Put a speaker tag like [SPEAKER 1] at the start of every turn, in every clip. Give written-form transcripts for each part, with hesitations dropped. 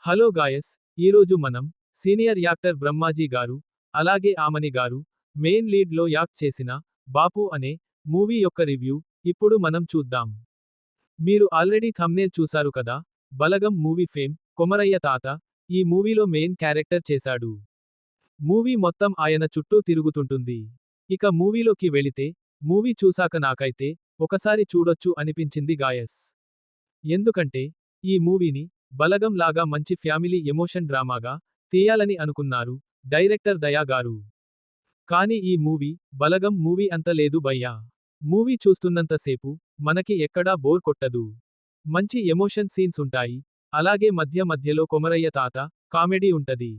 [SPEAKER 1] Hello guys, ఈరోజు మనం senior actor Brahmaji గారు, అలాగే ఆమని గారు మెయిన్ లీడ్ లో యాక్ట్ చేసిన బాపు అనే మూవీ యొక్క రివ్యూ ఇప్పుడు మనం చూద్దాం. మీరు ఆల్రెడీ థంబ్నేల్ చూసారు కదా. బలగం మూవీ ఫేమ్ కొమరయ్య తాత ఈ మూవీలో మెయిన్ క్యారెక్టర్ చేశాడు. మూవీ మొత్తం ఆయన చుట్టూ తిరుగుతుంటుంది. ఇక మూవీలోకి వెళితే, మూవీ చూసాక నాకైతే ఒకసారి చూడొచ్చు అనిపించింది గాయస్. ఎందుకంటే ఈ మూవీని బలగం లాగా మంచి ఫ్యామిలీ ఎమోషన్ డ్రామాగా తీయాలని అనుకున్నారు డైరెక్టర్ దయా గారు. కానీ ఈ మూవీ బలగం మూవీ అంత లేదు భయ్యా. మూవీ చూస్తున్నంతసేపు మనకి ఎక్కడా బోర్ కొట్టదు. మంచి ఎమోషన్ సీన్స్ ఉంటాయి, అలాగే మధ్య మధ్యలో కొమరయ్య తాత కామెడీ ఉంటది.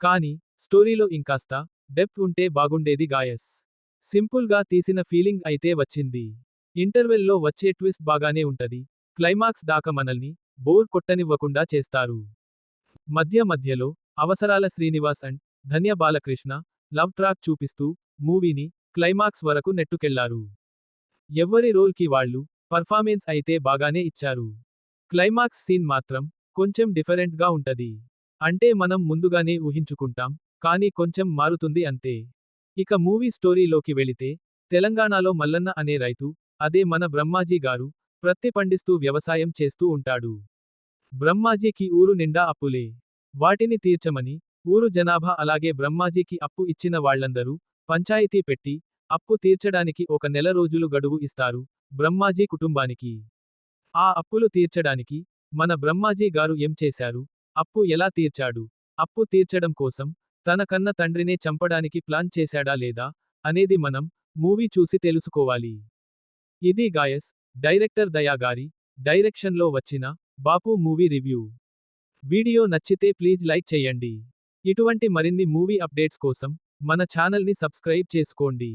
[SPEAKER 1] కానీ స్టోరీలో ఇంకాస్త డెప్త్ ఉంటే బాగుండేది గాయస్. సింపుల్ గా తీసిన ఫీలింగ్ అయితే వచ్చింది. ఇంటర్వెల్లో వచ్చే ట్విస్ట్ బాగానే ఉంటది. క్లైమాక్స్ దాకా మనల్ని బోర్ కొట్టనివ్వకుండా చేస్తారు. మధ్య మధ్యలో అవసరాల Srinivas and Dhanya Balakrishna love track చూపిస్తూ మూవీని క్లైమాక్స్ వరకు నెట్టుకెళ్లారు. ఎవ్వరి రోల్ కి వాళ్ళు పర్ఫార్మెన్స్ అయితే బాగానే ఇచ్చారు. క్లైమాక్స్ సీన్ మాత్రం కొంచెం డిఫరెంట్ గా ఉంటది. అంటే మనం ముందుగానే ఊహించుకుంటాం, కానీ కొంచెం మారుతుంది అంతే. ఇక మూవీ స్టోరీలోకి వెళితే, తెలంగాణలో మల్లన్న అనే రైతు, అదే మన బ్రహ్మాజీ గారు, ప్రత్తి పండిస్తూ వ్యవసాయం చేస్తూ ఉంటాడు. బ్రహ్మాజీకి ఊరు నిండా అప్పులే. వాటిని తీర్చమని ఊరు జనాభా అలాగే బ్రహ్మాజీకి అప్పు ఇచ్చిన వాళ్లందరూ పంచాయితీ పెట్టి, అప్పు తీర్చడానికి ఒక నెల రోజులు గడువు ఇస్తారు బ్రహ్మాజీ కుటుంబానికి. ఆ అప్పులు తీర్చడానికి మన బ్రహ్మాజీ గారు ఏం చేశారు, అప్పు ఎలా తీర్చాడు, అప్పు తీర్చడం కోసం తన కన్న తండ్రినే చంపడానికి ప్లాన్ చేశాడా లేదా అనేది మనం మూవీ చూసి తెలుసుకోవాలి. ఇది గాయస్, డైరెక్టర్ దయా గారి డైరెక్షన్లో వచ్చిన బాపు మూవీ రివ్యూ. వీడియో నచ్చితే ప్లీజ్ లైక్ చేయండి. ఇటువంటి మరిన్ని మూవీ అప్డేట్స్ కోసం మన ఛానల్ని సబ్స్క్రైబ్ చేసుకోండి.